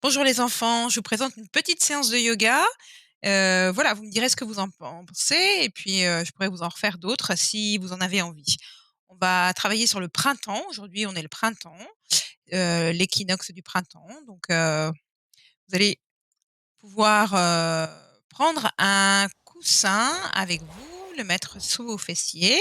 Bonjour les enfants, je vous présente une petite séance de yoga. Voilà, vous me direz ce que vous en pensez et puis, je pourrais vous en refaire d'autres si vous en avez envie. On va travailler sur le printemps. Aujourd'hui, on est le printemps, l'équinoxe du printemps. Donc, vous allez pouvoir, prendre un coussin avec vous, le mettre sous vos fessiers.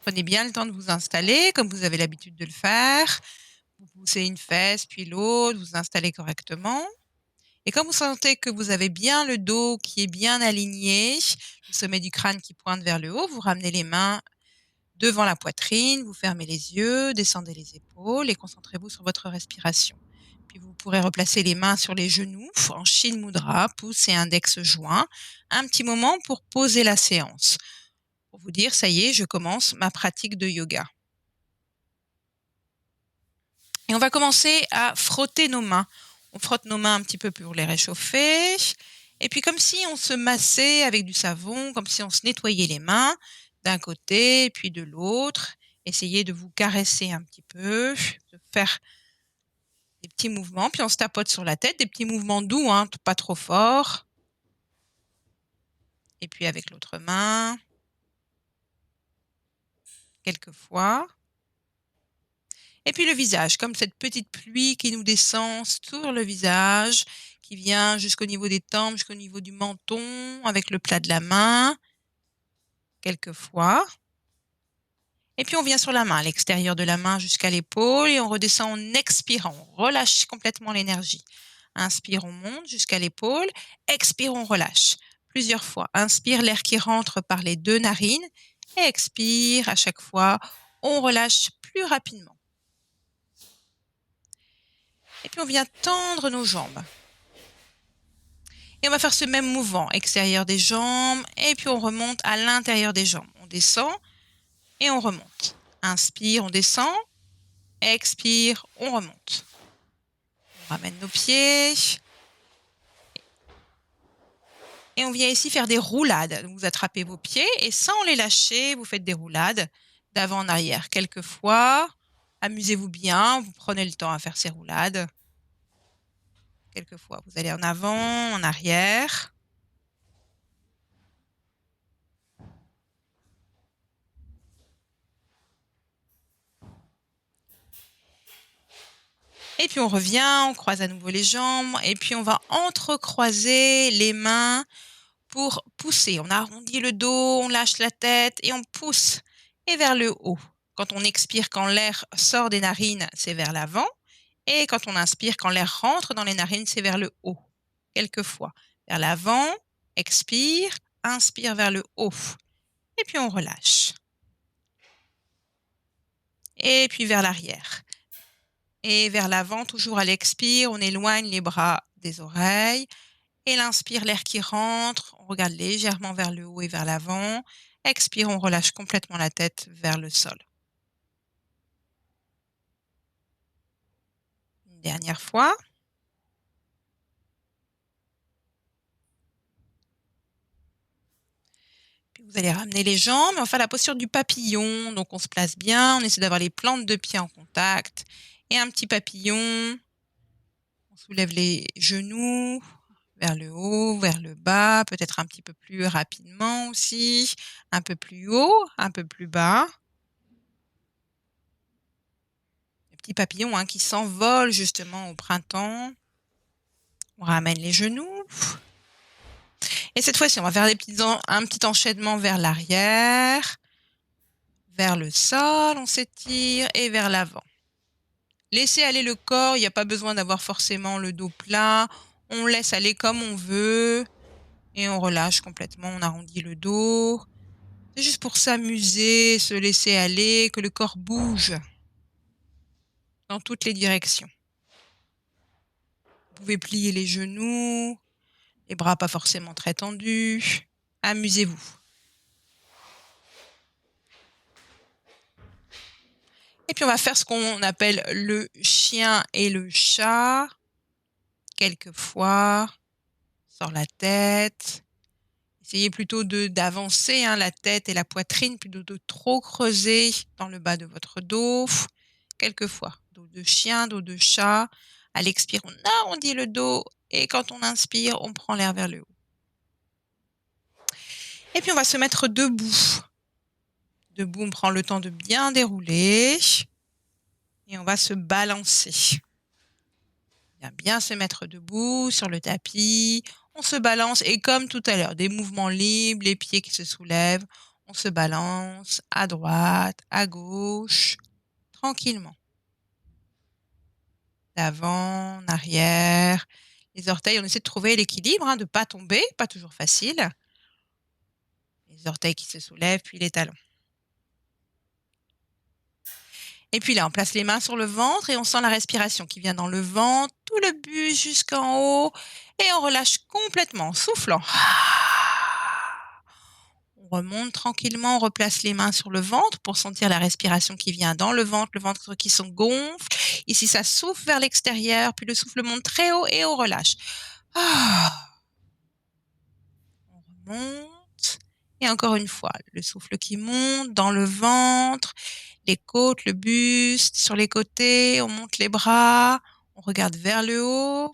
Prenez bien le temps de vous installer comme vous avez l'habitude de le faire. Vous poussez une fesse puis l'autre, vous installez correctement. Et quand vous sentez que vous avez bien le dos qui est bien aligné, le sommet du crâne qui pointe vers le haut, vous ramenez les mains devant la poitrine, vous fermez les yeux, descendez les épaules et concentrez-vous sur votre respiration. Puis vous pourrez replacer les mains sur les genoux en Shin Mudra, pouce et index joints, un petit moment pour poser la séance. Pour vous dire, ça y est, je commence ma pratique de yoga. Et on va commencer à frotter nos mains. On frotte nos mains un petit peu pour les réchauffer. Et puis comme si on se massait avec du savon, comme si on se nettoyait les mains d'un côté puis de l'autre. Essayez de vous caresser un petit peu, de faire des petits mouvements. Puis on se tapote sur la tête, des petits mouvements doux, hein, pas trop forts. Et puis avec l'autre main, quelques fois. Et puis le visage, comme cette petite pluie qui nous descend sur le visage, qui vient jusqu'au niveau des tempes, jusqu'au niveau du menton, avec le plat de la main, quelques fois. Et puis on vient sur la main, à l'extérieur de la main jusqu'à l'épaule, et on redescend en expirant. On relâche complètement l'énergie. Inspire, on monte jusqu'à l'épaule. Expire, on relâche. Plusieurs fois. Inspire l'air qui rentre par les deux narines. Et expire, à chaque fois, on relâche plus rapidement. Et puis on vient tendre nos jambes. Et on va faire ce même mouvement, extérieur des jambes, et puis on remonte à l'intérieur des jambes. On descend et on remonte. Inspire, on descend. Expire, on remonte. On ramène nos pieds. Et on vient ici faire des roulades. Vous attrapez vos pieds et sans les lâcher, vous faites des roulades d'avant en arrière. Quelquefois, amusez-vous bien, vous prenez le temps à faire ces roulades. Quelquefois, vous allez en avant, en arrière. Et puis on revient, on croise à nouveau les jambes et puis on va entrecroiser les mains pour pousser. On arrondit le dos, on lâche la tête et on pousse et vers le haut. Quand on expire, quand l'air sort des narines, c'est vers l'avant. Et quand on inspire, quand l'air rentre dans les narines, c'est vers le haut. Quelquefois. Vers l'avant, expire, inspire vers le haut. Et puis on relâche. Et puis vers l'arrière. Et vers l'avant, toujours à l'expire, on éloigne les bras des oreilles. Et l'inspire, l'air qui rentre, on regarde légèrement vers le haut et vers l'avant. Expire, on relâche complètement la tête vers le sol. Une dernière fois. Puis vous allez ramener les jambes, enfin la posture du papillon. Donc on se place bien, on essaie d'avoir les plantes de pied en contact. Et un petit papillon. On soulève les genoux vers le haut, vers le bas, peut-être un petit peu plus rapidement aussi. Un peu plus haut, un peu plus bas. Le petit papillon qui s'envole justement au printemps. On ramène les genoux. Et cette fois-ci, on va faire un petit enchaînement vers l'arrière, vers le sol, on s'étire, et vers l'avant. Laissez aller le corps, il n'y a pas besoin d'avoir forcément le dos plat. On laisse aller comme on veut et on relâche complètement, on arrondit le dos. C'est juste pour s'amuser, se laisser aller, que le corps bouge dans toutes les directions. Vous pouvez plier les genoux, les bras pas forcément très tendus. Amusez-vous. Et puis on va faire ce qu'on appelle le chien et le chat. Quelquefois, sort la tête. Essayez plutôt d'avancer la tête et la poitrine, plutôt de trop creuser dans le bas de votre dos. Quelquefois, dos de chien, dos de chat. À l'expire, on arrondit le dos et quand on inspire, on prend l'air vers le haut. Et puis on va se mettre debout. Debout, on prend le temps de bien dérouler et on va se balancer. On vient bien se mettre debout sur le tapis. On se balance et comme tout à l'heure, des mouvements libres, les pieds qui se soulèvent. On se balance à droite, à gauche, tranquillement. D'avant, en arrière. Les orteils, on essaie de trouver l'équilibre, de ne pas tomber, pas toujours facile. Les orteils qui se soulèvent, puis les talons. Et puis là, on place les mains sur le ventre et on sent la respiration qui vient dans le ventre, tout le buste jusqu'en haut. Et on relâche complètement en soufflant. On remonte tranquillement, on replace les mains sur le ventre pour sentir la respiration qui vient dans le ventre qui se gonfle. Ici, ça souffle vers l'extérieur, puis le souffle monte très haut et on relâche. On remonte. Et encore une fois, le souffle qui monte dans le ventre, les côtes, le buste, sur les côtés, on monte les bras, on regarde vers le haut.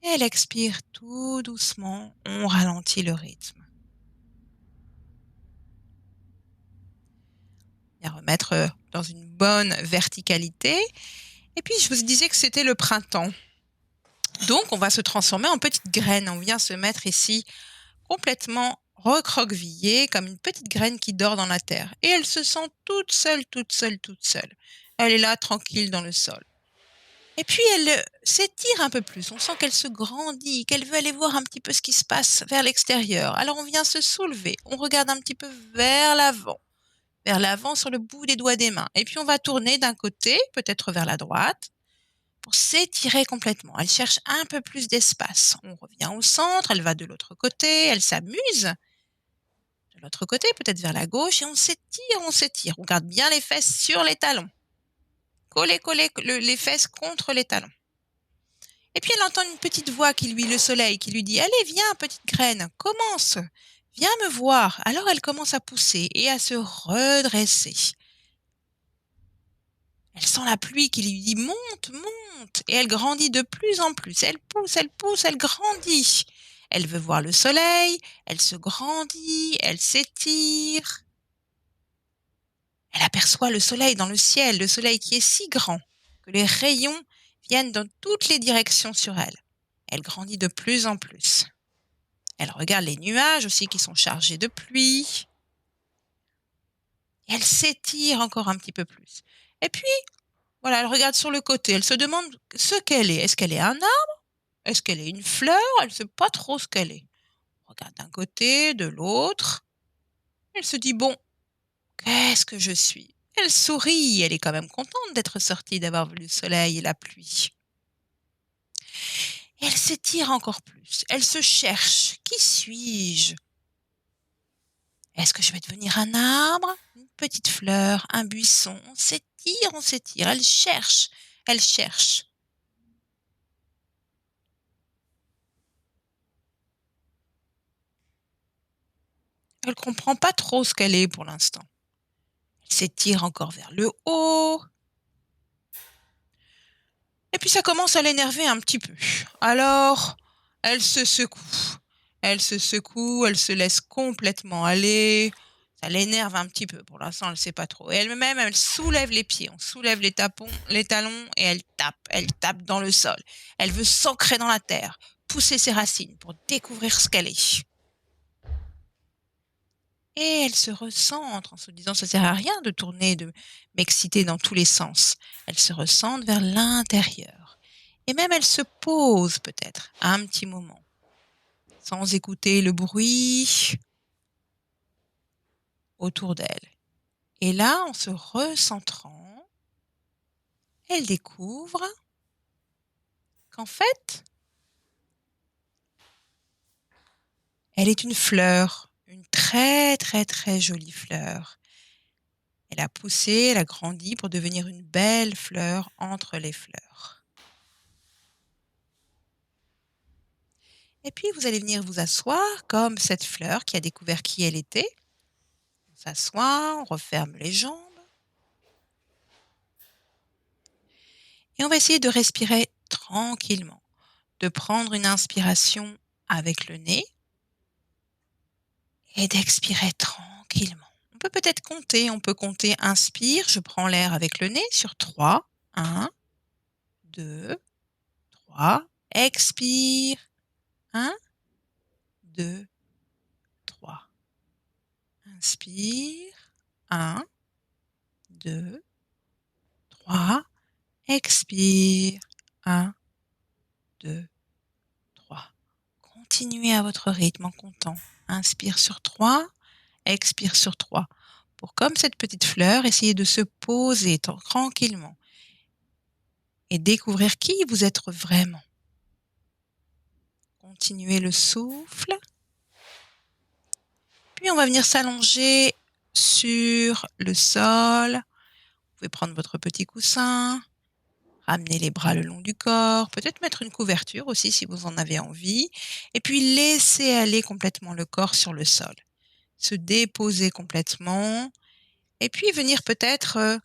Et elle expire tout doucement, on ralentit le rythme. Et remettre dans une bonne verticalité. Et puis, je vous disais que c'était le printemps. Donc, on va se transformer en petite graine. On vient se mettre ici complètement recroquevillée, comme une petite graine qui dort dans la terre. Et elle se sent toute seule, toute seule, toute seule. Elle est là, tranquille dans le sol. Et puis, elle s'étire un peu plus. On sent qu'elle se grandit, qu'elle veut aller voir un petit peu ce qui se passe vers l'extérieur. Alors, on vient se soulever. On regarde un petit peu vers l'avant sur le bout des doigts des mains. Et puis, on va tourner d'un côté, peut-être vers la droite, pour s'étirer complètement. Elle cherche un peu plus d'espace. On revient au centre, elle va de l'autre côté, elle s'amuse. De l'autre côté, peut-être vers la gauche, et on s'étire, on s'étire. On garde bien les fesses sur les talons. Coller les fesses contre les talons. Et puis elle entend une petite voix le soleil, qui lui dit « Allez, viens, petite graine, commence, viens me voir ». Alors elle commence à pousser et à se redresser. Elle sent la pluie qui lui dit « Monte, monte ». Et elle grandit de plus en plus. Elle pousse, elle pousse, elle grandit. Elle veut voir le soleil, elle se grandit, elle s'étire. Elle aperçoit le soleil dans le ciel, le soleil qui est si grand que les rayons viennent dans toutes les directions sur elle. Elle grandit de plus en plus. Elle regarde les nuages aussi qui sont chargés de pluie. Et elle s'étire encore un petit peu plus. Et puis, voilà, elle regarde sur le côté. Elle se demande ce qu'elle est. Est-ce qu'elle est un arbre? Est-ce qu'elle est une fleur? Elle ne sait pas trop ce qu'elle est. Elle regarde d'un côté, de l'autre. Elle se dit, bon, qu'est-ce que je suis? Elle sourit. Elle est quand même contente d'être sortie, d'avoir vu le soleil et la pluie. Et elle s'étire encore plus. Elle se cherche. Qui suis-je? Est-ce que je vais devenir un arbre, une petite fleur, un buisson? On s'étire, on s'étire. Elle cherche, elle cherche. Elle ne comprend pas trop ce qu'elle est pour l'instant. Elle s'étire encore vers le haut. Et puis ça commence à l'énerver un petit peu. Alors, elle se secoue. Elle se secoue, elle se laisse complètement aller. Ça l'énerve un petit peu. Pour l'instant, elle ne sait pas trop. Et elle-même, elle soulève les pieds. On soulève les talons et elle tape. Elle tape dans le sol. Elle veut s'ancrer dans la terre, pousser ses racines pour découvrir ce qu'elle est. Et elle se recentre en se disant, ça sert à rien de tourner, de m'exciter dans tous les sens. Elle se recentre vers l'intérieur. Et même elle se pose peut-être un petit moment, sans écouter le bruit autour d'elle. Et là, en se recentrant, elle découvre qu'en fait, elle est une fleur, une très très très jolie fleur. Elle a poussé, elle a grandi pour devenir une belle fleur entre les fleurs. Et puis, vous allez venir vous asseoir comme cette fleur qui a découvert qui elle était. On s'assoit, on referme les jambes. et on va essayer de respirer tranquillement, de prendre une inspiration avec le nez et d'expirer tranquillement. On peut peut-être compter, on peut compter inspire, je prends l'air avec le nez sur 3. 1, 2, 3. Expire. 1, 2, 3. Inspire. 1, 2, 3. Expire. 1, 2, 3. Continuez à votre rythme en comptant. Inspire sur 3, expire sur 3. Pour, comme cette petite fleur, essayer de se poser tranquillement et découvrir qui vous êtes vraiment. Continuez le souffle. Puis on va venir s'allonger sur le sol. Vous pouvez prendre votre petit coussin, ramener les bras le long du corps, peut-être mettre une couverture aussi si vous en avez envie, et puis laisser aller complètement le corps sur le sol. Se déposer complètement, et puis venir peut-être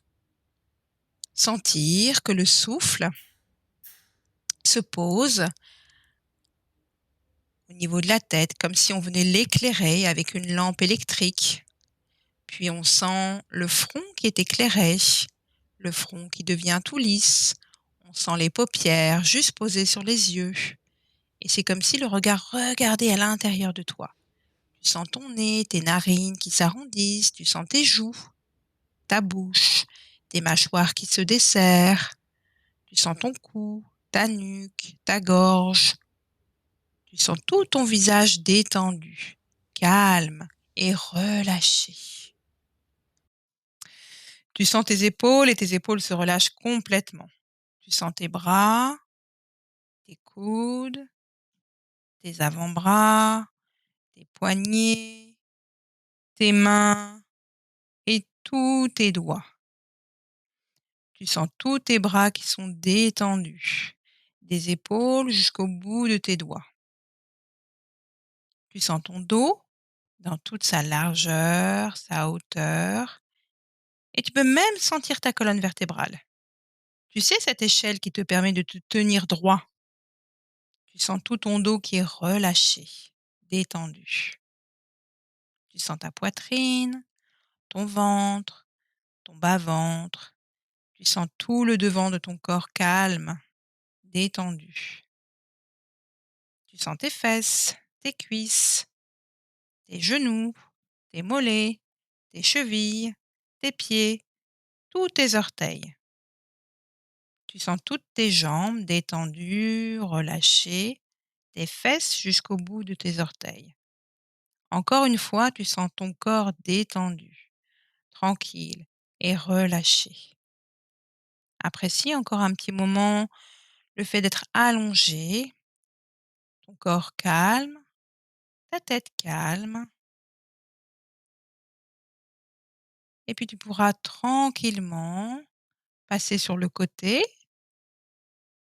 sentir que le souffle se pose au niveau de la tête, comme si on venait l'éclairer avec une lampe électrique. Puis on sent le front qui est éclairé, le front qui devient tout lisse. On sent les paupières juste posées sur les yeux. Et c'est comme si le regard regardait à l'intérieur de toi. Tu sens ton nez, tes narines qui s'arrondissent, tu sens tes joues, ta bouche, tes mâchoires qui se desserrent. Tu sens ton cou, ta nuque, ta gorge. Tu sens tout ton visage détendu, calme et relâché. Tu sens tes épaules et tes épaules se relâchent complètement. Tu sens tes bras, tes coudes, tes avant-bras, tes poignets, tes mains et tous tes doigts. Tu sens tous tes bras qui sont détendus, des épaules jusqu'au bout de tes doigts. Tu sens ton dos dans toute sa largeur, sa hauteur, et tu peux même sentir ta colonne vertébrale. Tu sais, cette échelle qui te permet de te tenir droit. Tu sens tout ton dos qui est relâché, détendu. Tu sens ta poitrine, ton ventre, ton bas-ventre. Tu sens tout le devant de ton corps calme, détendu. Tu sens tes fesses, tes cuisses, tes genoux, tes mollets, tes chevilles, tes pieds, tous tes orteils. Tu sens toutes tes jambes détendues, relâchées, tes fesses jusqu'au bout de tes orteils. Encore une fois, tu sens ton corps détendu, tranquille et relâché. Apprécie encore un petit moment le fait d'être allongé, ton corps calme, ta tête calme. Et puis tu pourras tranquillement passer sur le côté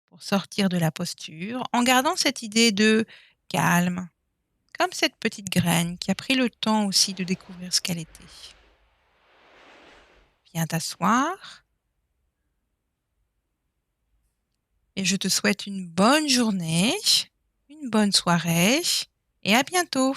pour sortir de la posture en gardant cette idée de calme, comme cette petite graine qui a pris le temps aussi de découvrir ce qu'elle était. Viens t'asseoir et je te souhaite une bonne journée, une bonne soirée et à bientôt.